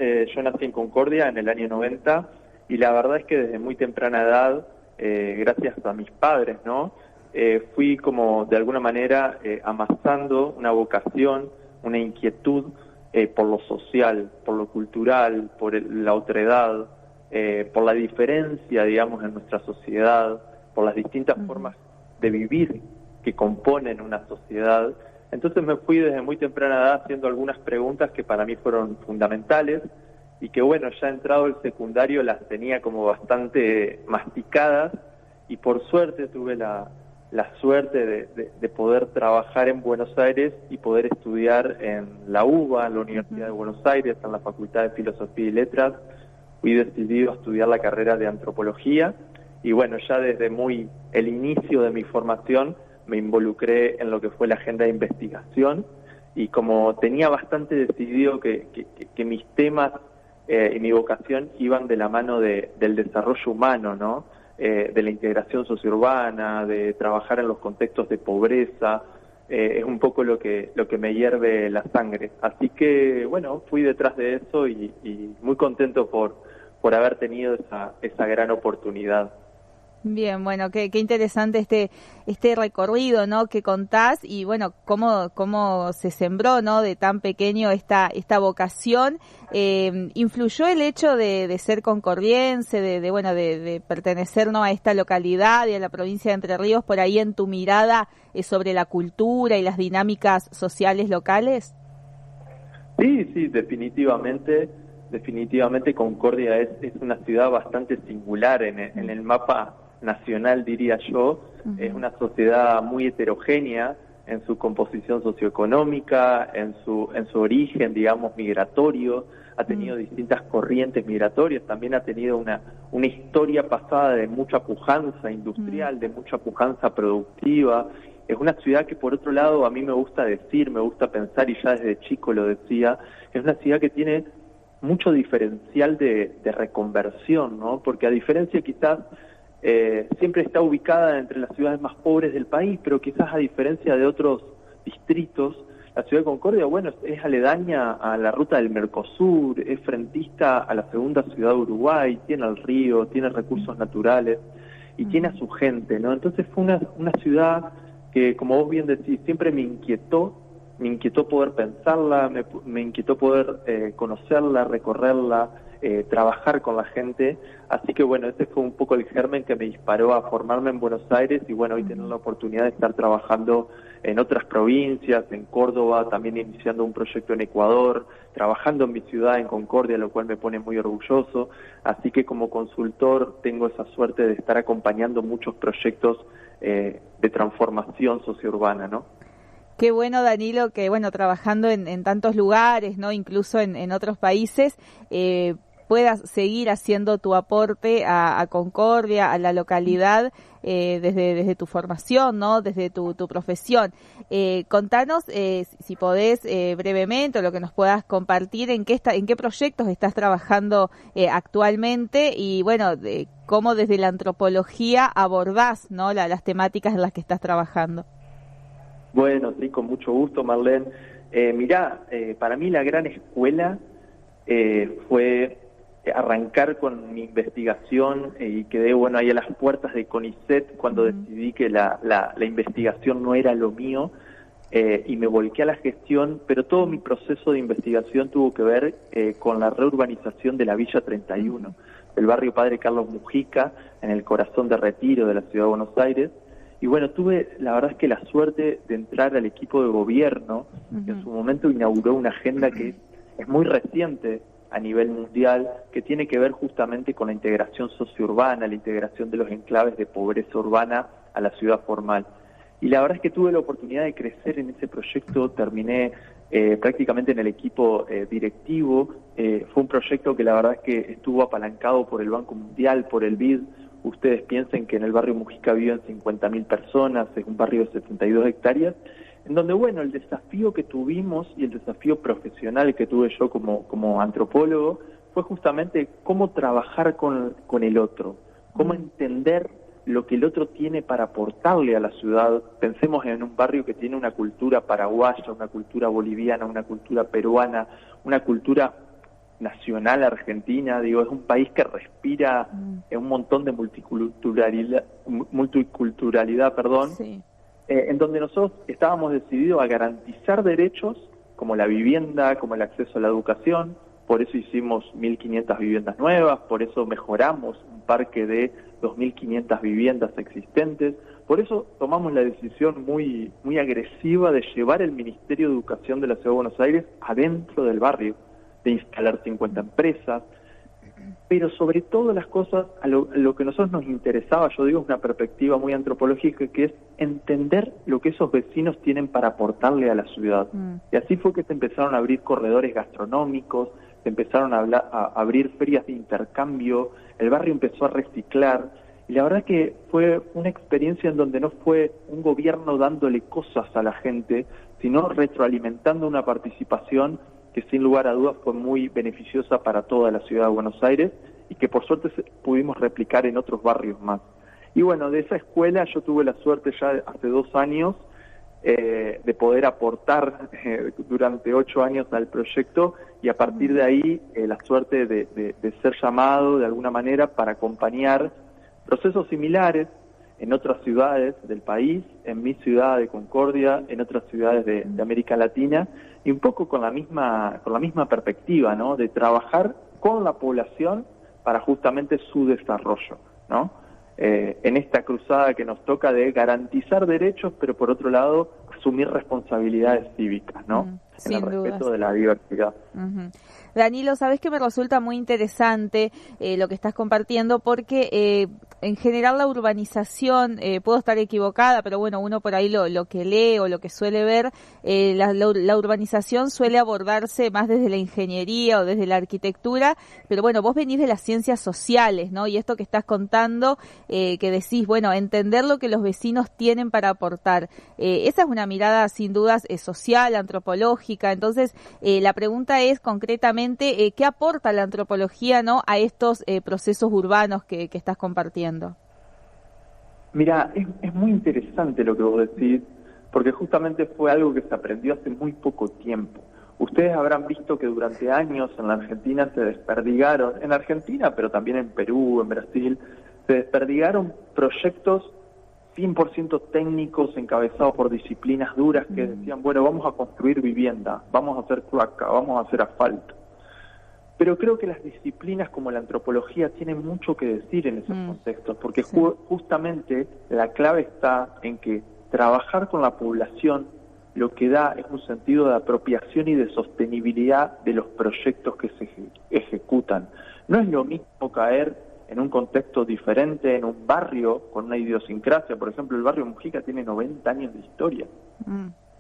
yo nací en Concordia en el año 90 y la verdad es que desde muy temprana edad, gracias a mis padres, ¿no? Fui como de alguna manera amasando una vocación, una inquietud por lo social, por lo cultural, por la otredad, por la diferencia, digamos, en nuestra sociedad, por las distintas formas de vivir que componen una sociedad. Entonces me fui desde muy temprana edad haciendo algunas preguntas que para mí fueron fundamentales y que, bueno, ya entrado el secundario las tenía como bastante masticadas y por suerte tuve la suerte de poder trabajar en Buenos Aires y poder estudiar en la UBA, en la Universidad de Buenos Aires, en la Facultad de Filosofía y Letras. Fui decidido a estudiar la carrera de Antropología y, bueno, ya desde el inicio de mi formación me involucré en lo que fue la agenda de investigación y como tenía bastante decidido que mis temas y mi vocación iban de la mano del desarrollo humano, ¿no? De la integración sociourbana, de trabajar en los contextos de pobreza, es un poco lo que me hierve la sangre. Así que, bueno, fui detrás de eso y muy contento por haber tenido esa gran oportunidad. Bien, bueno, qué interesante este recorrido, ¿no?, que contás y bueno, cómo se sembró, ¿no?, de tan pequeño esta vocación. ¿Influyó el hecho de ser concordiense, de pertenecer, ¿no?, a esta localidad y a la provincia de Entre Ríos por ahí en tu mirada sobre la cultura y las dinámicas sociales locales? Sí, definitivamente Concordia es una ciudad bastante singular en el mapa nacional, diría yo. Es una sociedad muy heterogénea en su composición socioeconómica, en su origen, digamos, migratorio. Ha tenido distintas corrientes migratorias, también ha tenido una historia pasada de mucha pujanza industrial, de mucha pujanza productiva. Es una ciudad que, por otro lado, a mí me gusta pensar, y ya desde chico lo decía, es una ciudad que tiene mucho diferencial de reconversión, ¿no? Porque a diferencia quizás siempre está ubicada entre las ciudades más pobres del país, pero quizás a diferencia de otros distritos, la ciudad de Concordia, bueno, es aledaña a la ruta del Mercosur, es frentista a la segunda ciudad de Uruguay, tiene el río, tiene recursos naturales y tiene a su gente, ¿no? Entonces fue una ciudad que, como vos bien decís, siempre me inquietó poder pensarla, me inquietó poder conocerla, recorrerla, trabajar con la gente. Así que, bueno, ese fue un poco el germen que me disparó a formarme en Buenos Aires y, bueno, hoy tener la oportunidad de estar trabajando en otras provincias, en Córdoba, también iniciando un proyecto en Ecuador, trabajando en mi ciudad, en Concordia, lo cual me pone muy orgulloso. Así que como consultor tengo esa suerte de estar acompañando muchos proyectos de transformación sociourbana, ¿no? Qué bueno, Danilo, que bueno, trabajando en tantos lugares, ¿no?, incluso en otros países, puedas seguir haciendo tu aporte a Concordia, a la localidad, desde tu formación, ¿no?, desde tu profesión. Contanos, si podés, brevemente, o lo que nos puedas compartir, en qué proyectos estás trabajando actualmente y, bueno, cómo desde la antropología abordás, ¿no?, las temáticas en las que estás trabajando. Bueno, sí, con mucho gusto, Marlene. Mirá, para mí la gran escuela fue arrancar con mi investigación y quedé, bueno, ahí a las puertas de CONICET cuando decidí que la investigación no era lo mío y me volqué a la gestión, pero todo mi proceso de investigación tuvo que ver con la reurbanización de la Villa 31, del barrio Padre Carlos Mujica, en el corazón de Retiro de la ciudad de Buenos Aires. Y bueno, tuve la verdad es que la suerte de entrar al equipo de gobierno, que en su momento inauguró una agenda que es muy reciente a nivel mundial, que tiene que ver justamente con la integración sociourbana, la integración de los enclaves de pobreza urbana a la ciudad formal. Y la verdad es que tuve la oportunidad de crecer en ese proyecto, terminé prácticamente en el equipo directivo. Fue un proyecto que la verdad es que estuvo apalancado por el Banco Mundial, por el BID. Ustedes piensen que en el barrio Mujica viven 50.000 personas, es un barrio de 72 hectáreas, en donde, bueno, el desafío que tuvimos y el desafío profesional que tuve yo como antropólogo fue justamente cómo trabajar con el otro, cómo entender lo que el otro tiene para aportarle a la ciudad. Pensemos en un barrio que tiene una cultura paraguaya, una cultura boliviana, una cultura peruana, una cultura nacional argentina, digo, es un país que respira un montón de multiculturalidad, perdón, Sí. En donde nosotros estábamos decididos a garantizar derechos como la vivienda, como el acceso a la educación. Por eso hicimos 1.500 viviendas nuevas, por eso mejoramos un parque de 2.500 viviendas existentes. Por eso tomamos la decisión muy agresiva de llevar el Ministerio de Educación de la Ciudad de Buenos Aires adentro del barrio, de instalar 50 empresas. Pero sobre todo las cosas, a lo que a nosotros nos interesaba, yo digo, es una perspectiva muy antropológica, que es entender lo que esos vecinos tienen para aportarle a la ciudad. Y así fue que se empezaron a abrir corredores gastronómicos, se empezaron a abrir ferias de intercambio, el barrio empezó a reciclar, y la verdad que fue una experiencia en donde no fue un gobierno dándole cosas a la gente, sino retroalimentando una participación que sin lugar a dudas fue muy beneficiosa para toda la ciudad de Buenos Aires y que por suerte pudimos replicar en otros barrios más. Y bueno, de esa escuela yo tuve la suerte ya hace 2 años de poder aportar durante 8 años al proyecto, y a partir de ahí la suerte de ser llamado de alguna manera para acompañar procesos similares en otras ciudades del país, en mi ciudad de Concordia, en otras ciudades de América Latina, y un poco con la misma perspectiva, ¿no? De trabajar con la población para justamente su desarrollo, ¿no? En esta cruzada que nos toca de garantizar derechos, pero por otro lado asumir responsabilidades cívicas, ¿no? En el respeto de la diversidad. Danilo, sabes que me resulta muy interesante lo que estás compartiendo, porque en general la urbanización, puedo estar equivocada, pero bueno, uno por ahí lo que lee o lo que suele ver, la urbanización suele abordarse más desde la ingeniería o desde la arquitectura, pero bueno, vos venís de las ciencias sociales, ¿no? Y esto que estás contando, que decís, bueno, entender lo que los vecinos tienen para aportar. Esa es una mirada sin dudas social, antropológica. Entonces, la pregunta es concretamente, ¿qué aporta la antropología, ¿no?, a estos procesos urbanos que estás compartiendo? Mira, es muy interesante lo que vos decís, porque justamente fue algo que se aprendió hace muy poco tiempo. Ustedes habrán visto que durante años en la Argentina se desperdigaron, en Argentina, pero también en Perú, en Brasil, se desperdigaron proyectos 100% técnicos encabezados por disciplinas duras que decían, bueno, vamos a construir vivienda, vamos a hacer cloaca, vamos a hacer asfalto. Pero creo que las disciplinas como la antropología tienen mucho que decir en esos contextos, porque justamente la clave está en que trabajar con la población lo que da es un sentido de apropiación y de sostenibilidad de los proyectos que se ejecutan. No es lo mismo caer en un contexto diferente, en un barrio con una idiosincrasia. Por ejemplo, el barrio Mujica tiene 90 años de historia,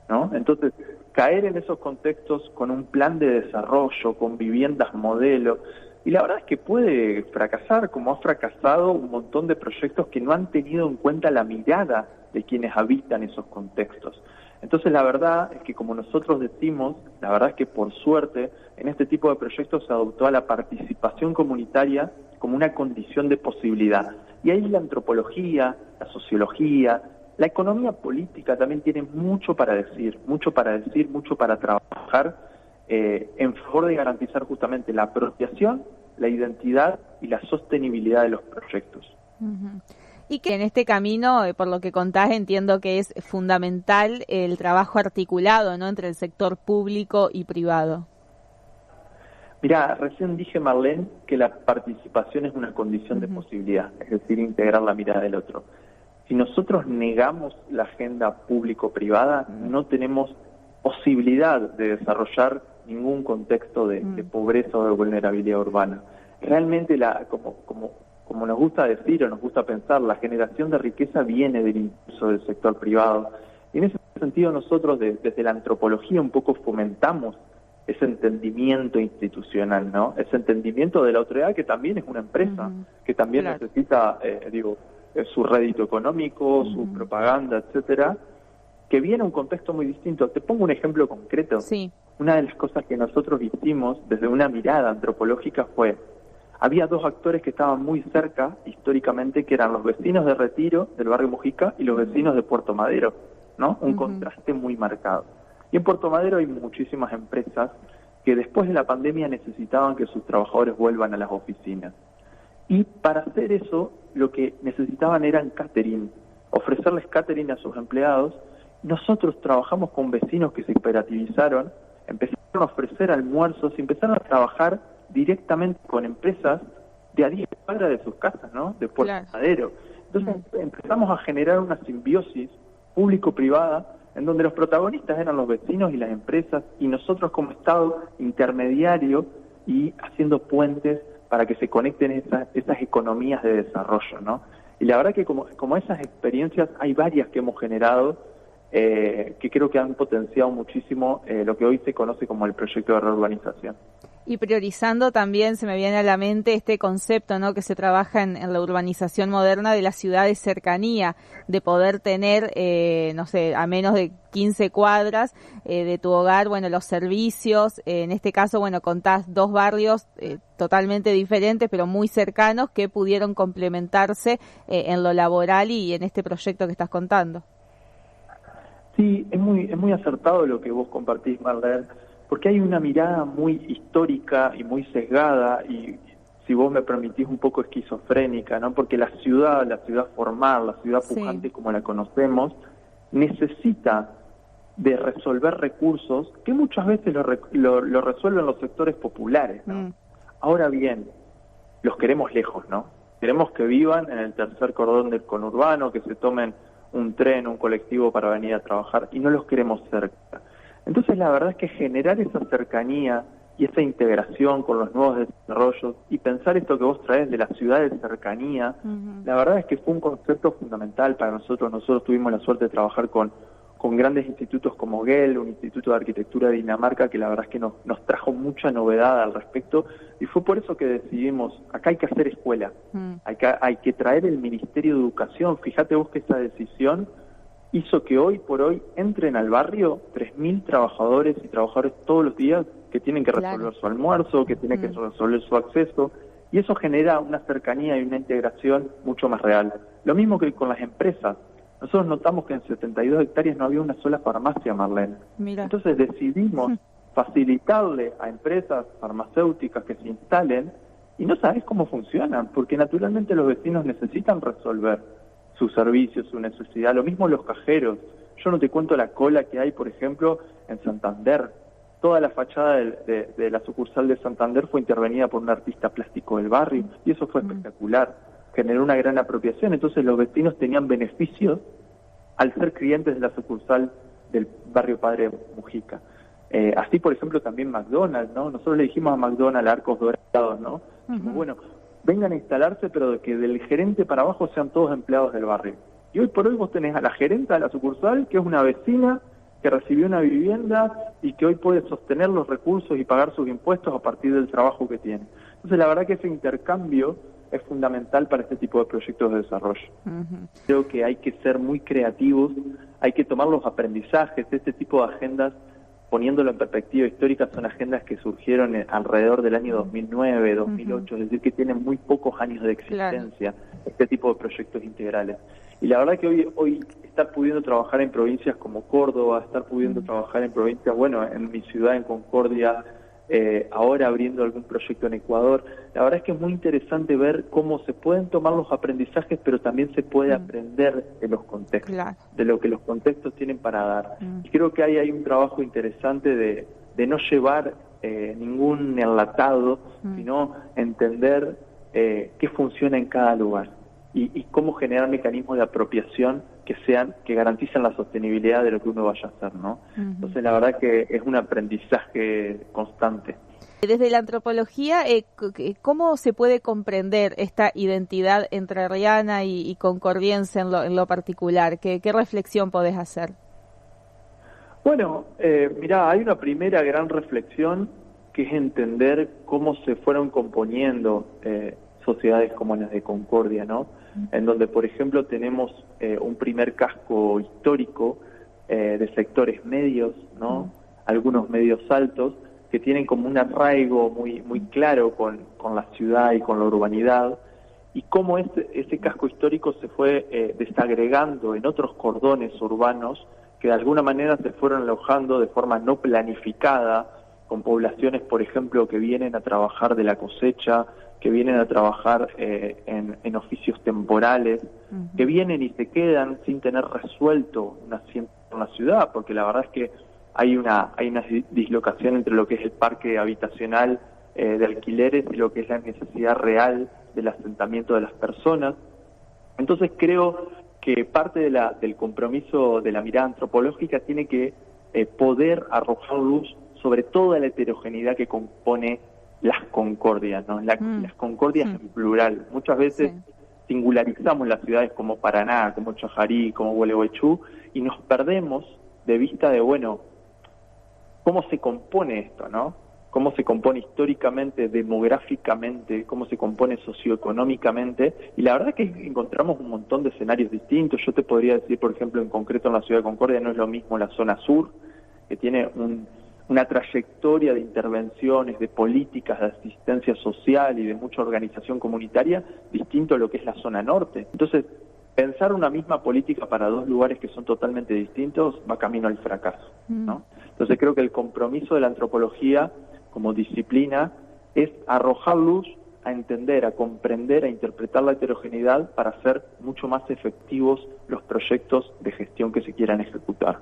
¿no? Entonces, caer en esos contextos con un plan de desarrollo, con viviendas modelo, y la verdad es que puede fracasar, como ha fracasado un montón de proyectos que no han tenido en cuenta la mirada de quienes habitan esos contextos. Entonces, la verdad es que, como nosotros decimos, la verdad es que por suerte en este tipo de proyectos se adoptó a la participación comunitaria como una condición de posibilidad. Y ahí la antropología, la sociología, la economía política también tiene mucho para decir, mucho para trabajar en favor de garantizar justamente la apropiación, la identidad y la sostenibilidad de los proyectos. Y que en este camino, por lo que contás, entiendo que es fundamental el trabajo articulado, ¿no?, entre el sector público y privado. Mirá, recién dije, Marlene, que la participación es una condición de posibilidad, es decir, integrar la mirada del otro. Si nosotros negamos la agenda público-privada, no tenemos posibilidad de desarrollar ningún contexto de pobreza o de vulnerabilidad urbana. Realmente, como nos gusta decir o nos gusta pensar, la generación de riqueza viene del impulso del sector privado. Y en ese sentido nosotros desde la antropología un poco fomentamos ese entendimiento institucional, ¿no? Ese entendimiento de la autoridad, que también es una empresa, que también necesita, su rédito económico, su propaganda, etcétera, que viene a un contexto muy distinto. Te pongo un ejemplo concreto. Sí. Una de las cosas que nosotros hicimos desde una mirada antropológica fue, había 2 actores que estaban muy cerca históricamente, que eran los vecinos de Retiro, del barrio Mujica, y los vecinos de Puerto Madero, ¿no? Un contraste muy marcado. Y en Puerto Madero hay muchísimas empresas que después de la pandemia necesitaban que sus trabajadores vuelvan a las oficinas. Y para hacer eso, lo que necesitaban eran catering, ofrecerles catering a sus empleados. Nosotros trabajamos con vecinos que se cooperativizaron, empezaron a ofrecer almuerzos y empezaron a trabajar directamente con empresas de a 10 cuadras de sus casas, ¿no? De Puerto Madero. Entonces empezamos a generar una simbiosis público-privada en donde los protagonistas eran los vecinos y las empresas, y nosotros como Estado intermediario y haciendo puentes para que se conecten esas economías de desarrollo, ¿no? Y la verdad que como esas experiencias hay varias que hemos generado que creo que han potenciado muchísimo lo que hoy se conoce como el proyecto de reurbanización. Y priorizando también, se me viene a la mente este concepto, ¿no?, que se trabaja en la urbanización moderna de la ciudad de cercanía, de poder tener, no sé, a menos de 15 cuadras de tu hogar, bueno, los servicios, en este caso, bueno, contás 2 barrios totalmente diferentes, pero muy cercanos, que pudieron complementarse en lo laboral y en este proyecto que estás contando. Sí, es muy acertado lo que vos compartís, Marlene, porque hay una mirada muy histórica y muy sesgada y, si vos me permitís, un poco esquizofrénica, ¿no? Porque la ciudad formal, la ciudad pujante como la conocemos, necesita de resolver recursos que muchas veces lo resuelven los sectores populares, ¿no? Ahora bien, los queremos lejos, ¿no? Queremos que vivan en el tercer cordón del conurbano, que se tomen un tren, un colectivo para venir a trabajar, y no los queremos cerca. Entonces la verdad es que generar esa cercanía y esa integración con los nuevos desarrollos y pensar esto que vos traes de la ciudad de cercanía, la verdad es que fue un concepto fundamental para nosotros. Nosotros tuvimos la suerte de trabajar con grandes institutos como GEL, un instituto de arquitectura de Dinamarca, que la verdad es que nos trajo mucha novedad al respecto, y fue por eso que decidimos, acá hay que hacer escuela, hay que traer el Ministerio de Educación. Fíjate vos que esa decisión hizo que hoy por hoy entren al barrio 3.000 trabajadores y trabajadoras todos los días que tienen que resolver su almuerzo, que tienen que resolver su acceso, y eso genera una cercanía y una integración mucho más real. Lo mismo que con las empresas. Nosotros notamos que en 72 hectáreas no había una sola farmacia, Marlene. Mira. Entonces decidimos facilitarle a empresas farmacéuticas que se instalen, y no sabés cómo funcionan, porque naturalmente los vecinos necesitan resolver sus servicios, su necesidad. Lo mismo los cajeros. Yo no te cuento la cola que hay, por ejemplo, en Santander. Toda la fachada de la sucursal de Santander fue intervenida por un artista plástico del barrio, y eso fue espectacular. Generó una gran apropiación. Entonces los vecinos tenían beneficios al ser clientes de la sucursal del barrio Padre Mujica. Así, por ejemplo, también McDonald's, ¿no? Nosotros le dijimos a McDonald's, Arcos Dorados, ¿no? Dijimos, bueno, vengan a instalarse, pero de que del gerente para abajo sean todos empleados del barrio. Y hoy por hoy vos tenés a la gerenta de la sucursal, que es una vecina que recibió una vivienda y que hoy puede sostener los recursos y pagar sus impuestos a partir del trabajo que tiene. Entonces, la verdad que ese intercambio es fundamental para este tipo de proyectos de desarrollo. Creo que hay que ser muy creativos, hay que tomar los aprendizajes. Este tipo de agendas, poniéndolo en perspectiva histórica, son agendas que surgieron alrededor del año 2009, 2008, es decir, que tienen muy pocos años de existencia, este tipo de proyectos integrales. Y la verdad que hoy estar pudiendo trabajar en provincias como Córdoba, estar pudiendo trabajar en provincias, bueno, en mi ciudad, en Concordia, ahora abriendo algún proyecto en Ecuador, la verdad es que es muy interesante ver cómo se pueden tomar los aprendizajes, pero también se puede aprender de los contextos, de lo que los contextos tienen para dar. Y creo que ahí hay un trabajo interesante de no llevar ningún enlatado, sino entender qué funciona en cada lugar y cómo generar mecanismos de apropiación que garanticen la sostenibilidad de lo que uno vaya a hacer, ¿no? Entonces, la verdad que es un aprendizaje constante. Desde la antropología, ¿cómo se puede comprender esta identidad entrerriana y concordiense en lo particular? ¿Qué reflexión podés hacer? Bueno, mirá, hay una primera gran reflexión que es entender cómo se fueron componiendo sociedades como las de Concordia, ¿no? En donde, por ejemplo, tenemos un primer casco histórico de sectores medios, ¿no? Algunos medios altos, que tienen como un arraigo muy claro con la ciudad y con la urbanidad, y cómo ese casco histórico se fue desagregando en otros cordones urbanos que de alguna manera se fueron alojando de forma no planificada con poblaciones, por ejemplo, que vienen a trabajar de la cosecha, que vienen a trabajar en oficios temporales, que vienen y se quedan sin tener resuelto un asiento en la ciudad, porque la verdad es que hay una dislocación entre lo que es el parque habitacional de alquileres y lo que es la necesidad real del asentamiento de las personas. Entonces creo que parte del compromiso de la mirada antropológica tiene que poder arrojar luz sobre toda la heterogeneidad que compone las concordias, ¿no? Las concordias en plural. Muchas veces singularizamos las ciudades como Paraná, como Chajarí, como Gualeguaychú, y nos perdemos de vista de, bueno, cómo se compone esto, ¿no? Cómo se compone históricamente, demográficamente, cómo se compone socioeconómicamente, y la verdad que encontramos un montón de escenarios distintos. Yo te podría decir, por ejemplo, en concreto en la ciudad de Concordia no es lo mismo la zona sur, que tiene una trayectoria de intervenciones, de políticas de asistencia social y de mucha organización comunitaria, distinto a lo que es la zona norte. Entonces, pensar una misma política para dos lugares que son totalmente distintos va camino al fracaso, ¿no? Entonces creo que el compromiso de la antropología como disciplina es arrojar luz a entender, a comprender, a interpretar la heterogeneidad para hacer mucho más efectivos los proyectos de gestión que se quieran ejecutar.